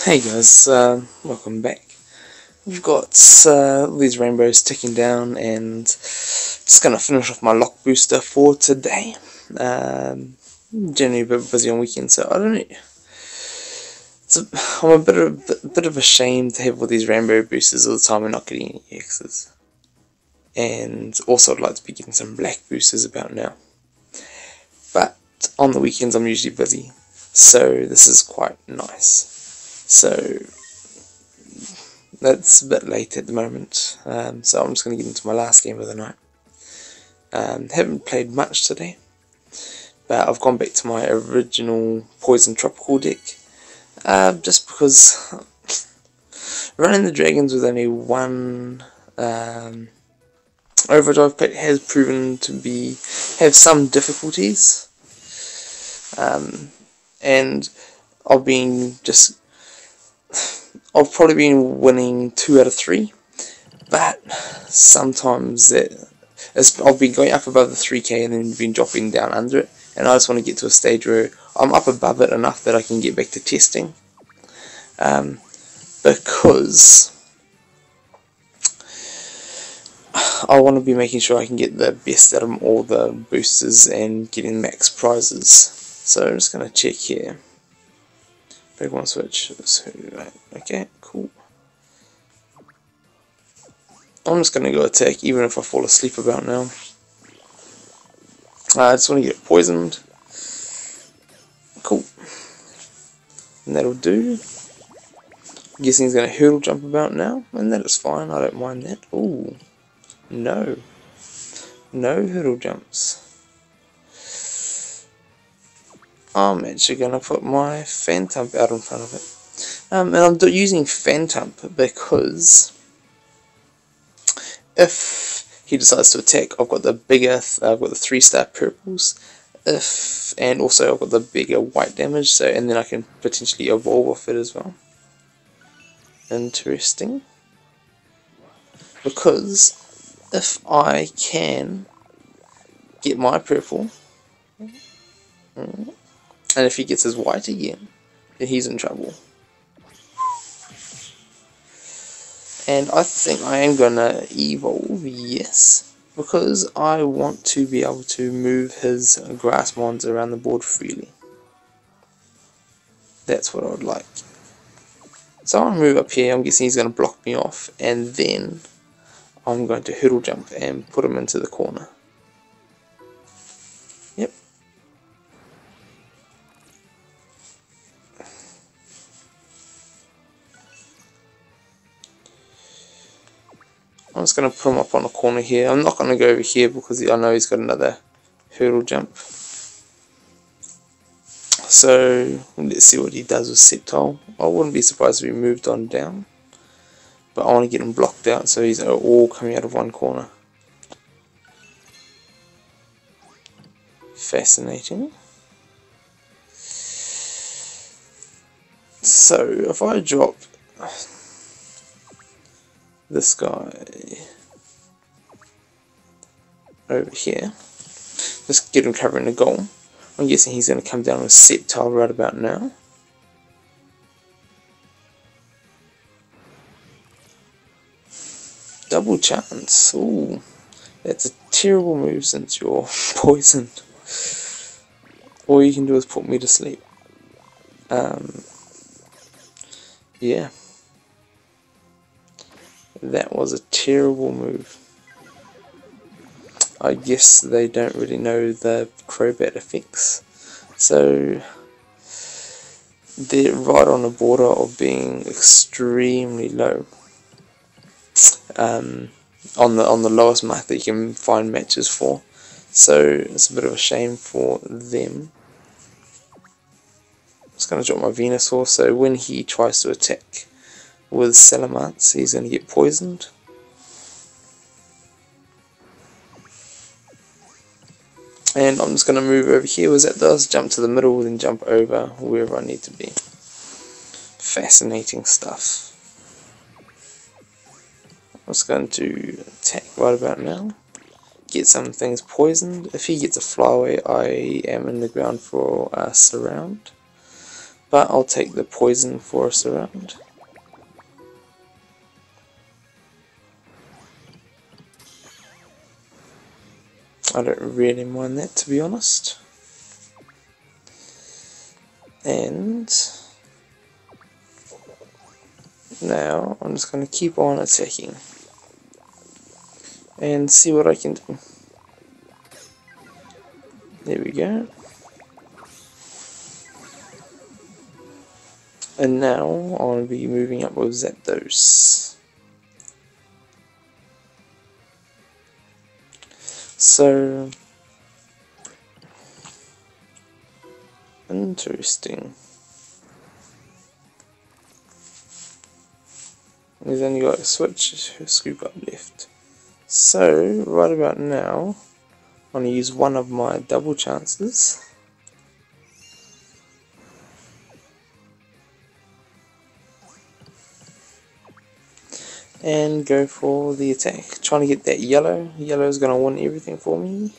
Hey guys, welcome back. We've got these rainbows ticking down, and just gonna finish off my lock booster for today. Generally a bit busy on weekends, so I don't know. I'm a bit of ashamed to have all these rainbow boosters all the time and not getting any X's. And also I'd like to be getting some black boosters about now. But on the weekends I'm usually busy, so this is quite nice. So that's a bit late at the moment, so I'm just going to get into my last game of the night. Haven't played much today, but I've gone back to my original Poison Tropical deck, just because running the dragons with only one overdrive pack has proven to have some difficulties, and I've probably been winning 2 out of 3, but sometimes I've been going up above the 3k and then been dropping down under it, and I just want to get to a stage where I'm up above it enough that I can get back to testing, because I want to be making sure I can get the best out of all the boosters and getting max prizes. So I'm just going to check here. Pokemon switch. Okay, cool. I'm just going to go attack even if I fall asleep about now. I just want to get poisoned. Cool. And that'll do. I'm guessing he's going to hurdle jump about now, and that is fine. I don't mind that. Ooh. No. No hurdle jumps. I'm actually going to put my Phantump out in front of it. And I'm using Phantump because if he decides to attack, I've got the bigger, I've got the 3-star purples, and also I've got the bigger white damage, so and then I can potentially evolve off it as well. Interesting. Because if I can get my purple, and if he gets his white again, then he's in trouble. And I think I am gonna evolve, yes, because I want to be able to move his grass mons around the board freely. That's what I would like. So I'm gonna move up here. I'm guessing he's gonna block me off, and then I'm going to hurdle jump and put him into the corner. Yep. I'm just going to put him up on the corner here. I'm not going to go over here because I know he's got another hurdle jump. So let's see what he does with Sceptile. I wouldn't be surprised if he moved on down, but I want to get him blocked out so he's all coming out of one corner. Fascinating. So if I drop this guy over here, just get him covering the goal. I'm guessing he's going to come down with Sceptile right about now. Double chance. Ooh, that's a terrible move since you're poisoned. All you can do is put me to sleep. Yeah. That was a terrible move. I guess they don't really know the Crobat effects, so they're right on the border of being extremely low. On the lowest mark that you can find matches for, so it's a bit of a shame for them. I'm just going to drop my Venusaur, so when he tries to attack with Salamence, he's going to get poisoned. And I'm just going to move over here as that does, jump to the middle, then jump over wherever I need to be. Fascinating stuff. I'm just going to attack right about now, get some things poisoned. If he gets a flyaway, I am in the ground for a surround. but I'll take the poison for a surround. I don't really mind that, to be honest. And now I'm just going to keep on attacking and see what I can do. There we go. And now I'll be moving up with Zapdos. So interesting. He's only got a switch scoop up left. So right about now I'm going to use one of my double chances. And go for the attack. Trying to get that yellow. Yellow is going to win everything for me.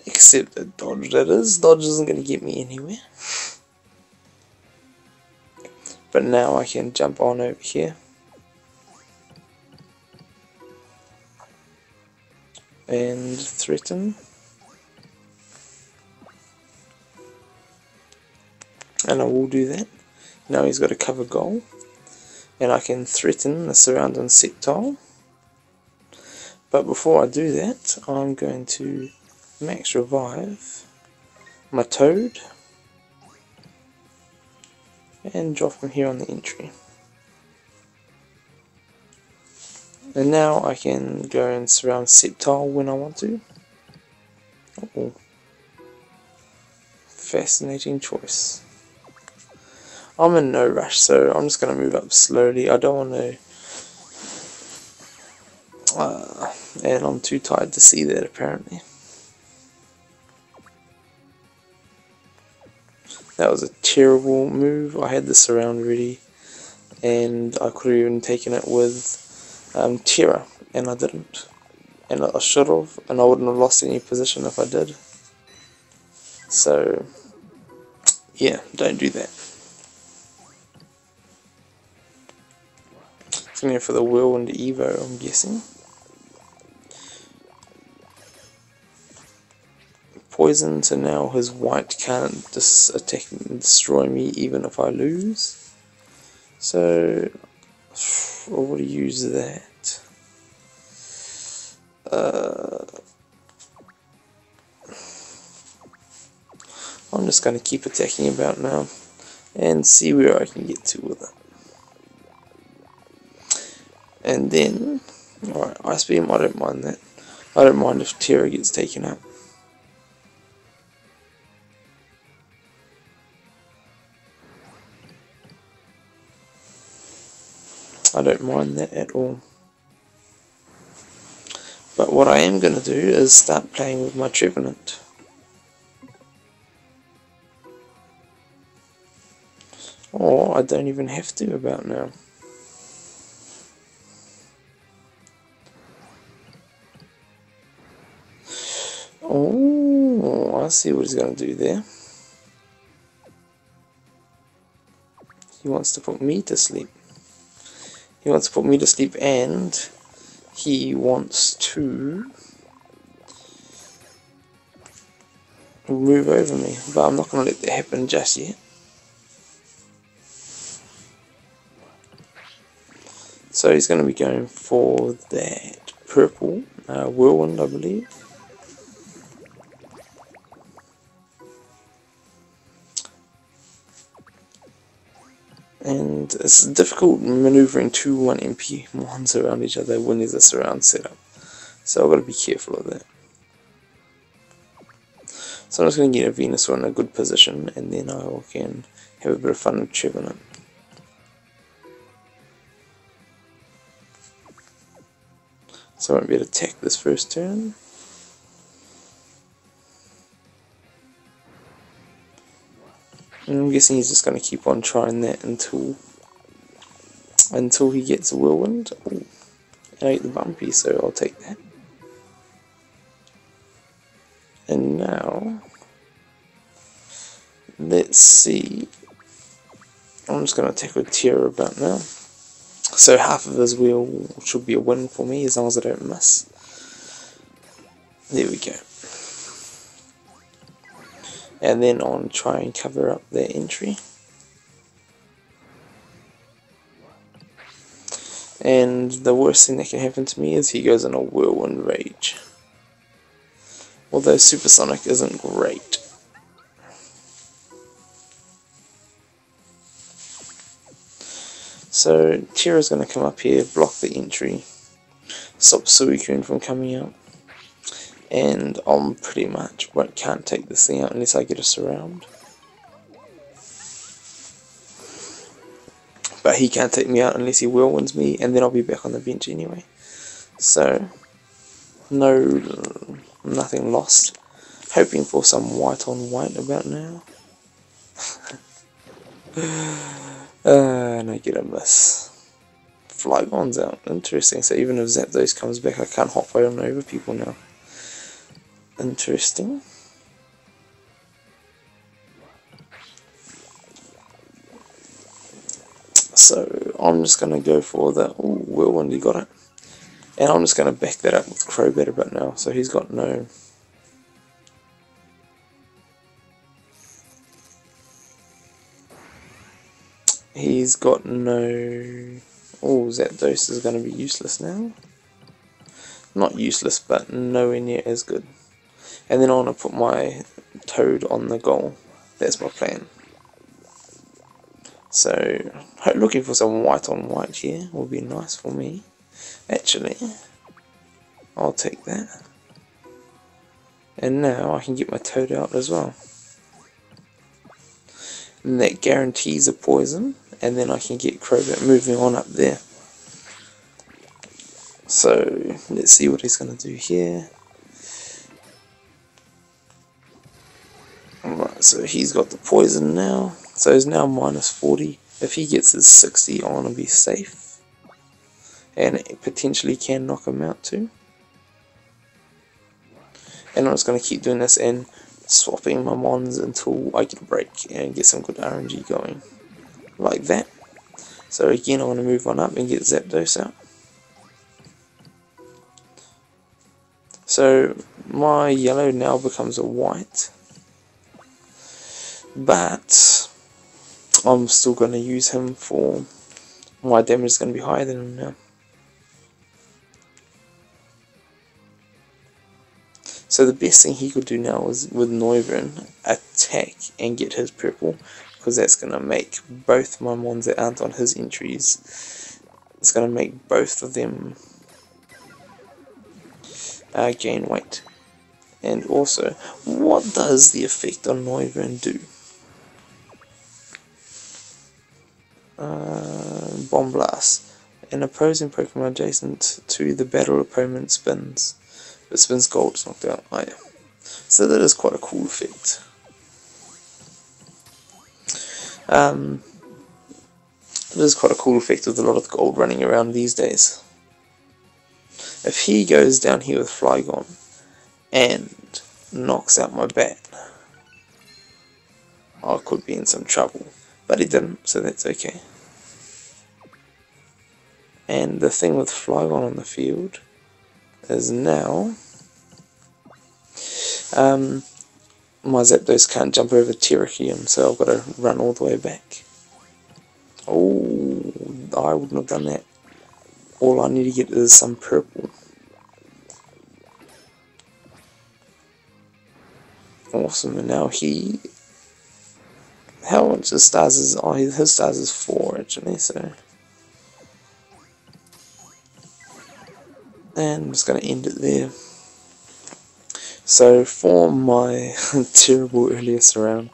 Except the dodge, that is. Dodge isn't going to get me anywhere. But now I can jump on over here. And threaten. And I will do that. Now he's got a cover goal. And I can threaten the surrounding Sceptile. But before I do that, I'm going to max revive my Toad and drop him here on the entry. And now I can go and surround Sceptile when I want to. Oh, fascinating choice. I'm in no rush, so I'm just going to move up slowly. I don't want to... and I'm too tired to see that, apparently. That was a terrible move. I had the surround ready, and I could have even taken it with Terra, and I didn't. And I should have, and I wouldn't have lost any position if I did. So, yeah, don't do that. It's going to go for the Whirlwind Evo, I'm guessing. Poison, so now his white can't just attack and destroy me even if I lose. So, I would use that. I'm just going to keep attacking about now and see where I can get to with it. And then, alright, Ice Beam, I don't mind that. I don't mind if Terra gets taken out. I don't mind that at all. But what I am going to do is start playing with my Trevenant. Or I don't even have to about now. Oh, I see what he's going to do there. He wants to put me to sleep. He wants to put me to sleep, and he wants to move over me. But I'm not going to let that happen just yet. So he's going to be going for that purple Whirlwind, I believe. And it's difficult maneuvering two 1 MP ones around each other when there's a surround setup. So I've got to be careful of that. So I'm just going to get a Venusaur in a good position, and then I can have a bit of fun with Trevenant. So I won't be able to attack this first turn. And I'm guessing he's just going to keep on trying that until he gets a Whirlwind. Ooh, I ate the bumpy, so I'll take that. And now, let's see I'm just going to attack with Terror about now. So half of his wheel should be a win for me as long as I don't miss. There we go. And then I'll try and cover up their entry. And the worst thing that can happen to me is he goes in a whirlwind rage. Although Supersonic isn't great. So Tira's going to come up here, block the entry, stop Suicune from coming out, and I'm pretty much can't take this thing out unless I get a surround. But he can't take me out unless he whirlwinds me, and then I'll be back on the bench anyway. So nothing lost. Hoping for some white on white about now. And I get a miss. Flygon's out. Interesting. So even if Zapdos comes back, I can't hop on over people now. Interesting. So I'm just going to go for the... Ooh, Whirlwind, he got it. And I'm just going to back that up with Crobat about now. So he's got no... He's got no... Oh, Zapdos is going to be useless now. Not useless, but nowhere near as good. And then I want to put my Toad on the goal. That's my plan. So, looking for some white on white here will be nice for me. Actually, I'll take that. And now I can get my Toad out as well. And that guarantees a poison. And then I can get Crobat moving on up there. So, let's see what he's going to do here. Alright, so he's got the poison now. So he's now minus 40. If he gets his 60, I want to be safe. And it potentially can knock him out too. And I'm just going to keep doing this and swapping my mons until I get a break and get some good RNG going. Like that. So again, I want to move on up and get Zapdos out. So my yellow now becomes a white. But I'm still going to use him for... My damage is going to be higher than him now. So the best thing he could do now is with Noivern attack and get his purple, because that's going to make both my mons that aren't on his entries, it's going to make both of them gain weight. And also, what does the effect on Noivern do? Bomb Blast. An opposing Pokemon adjacent to the battle opponent spins. If it spins gold, it's knocked out. Oh, yeah. So that is quite a cool effect. It is quite a cool effect with a lot of gold running around these days. If he goes down here with Flygon and knocks out my bat, I could be in some trouble. But he didn't, so that's okay. And the thing with Flygon on the field is now my Zapdos can't jump over Terrakium, so I've got to run all the way back. Oh, I wouldn't have done that. All I need to get is some purple. Awesome, and now he... How much his stars is... Oh, his stars is 4 actually, so... And I'm just going to end it there. So for my terrible earliest round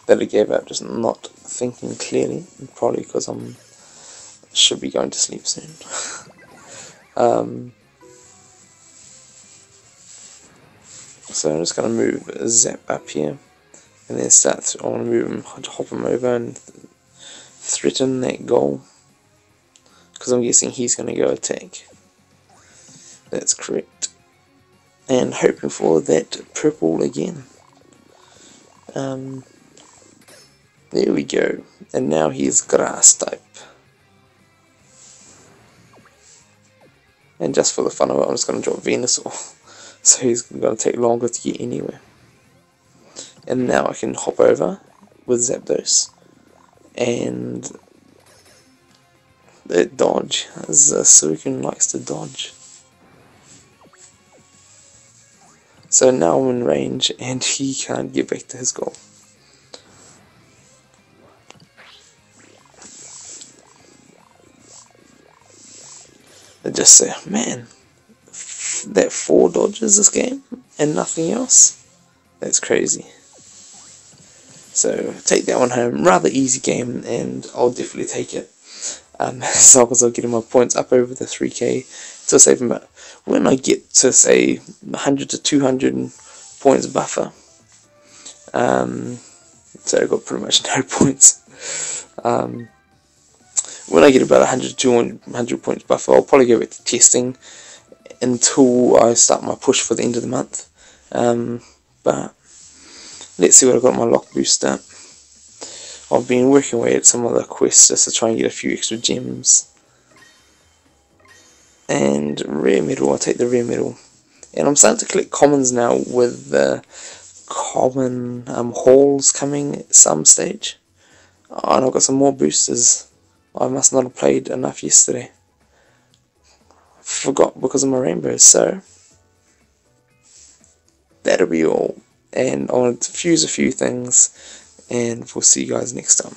that I gave up just not thinking clearly, probably because I should be going to sleep soon. So I'm just going to move Zap up here and then I want to move him, hop him over and threaten that goal, because I'm guessing he's going to go attack. That's correct. And hoping for that purple again. There we go. And now he's grass type. And just for the fun of it, I'm just going to drop Venusaur. So he's going to take longer to get anywhere. And now I can hop over with Zapdos. And that dodge, as Suicune likes to dodge. So now I'm in range and he can't get back to his goal. I just say, man, that 4 dodges this game and nothing else? That's crazy. So take that one home. Rather easy game, and I'll definitely take it. As long as I'm getting my points up over the 3k to save them. When I get to say 100 to 200 points buffer, so I've got pretty much no points. When I get about 100 to 200 points buffer, I'll probably go back to testing until I start my push for the end of the month. But let's see what I've got on my lock booster. I've been working away at some other quests just to try and get a few extra gems. And rare medal, I'll take the rare medal. And I'm starting to collect commons now with the common hauls coming at some stage. Oh, and I've got some more boosters. I must not have played enough yesterday. Forgot because of my rainbows, so that'll be all. And I want to fuse a few things, and we'll see you guys next time.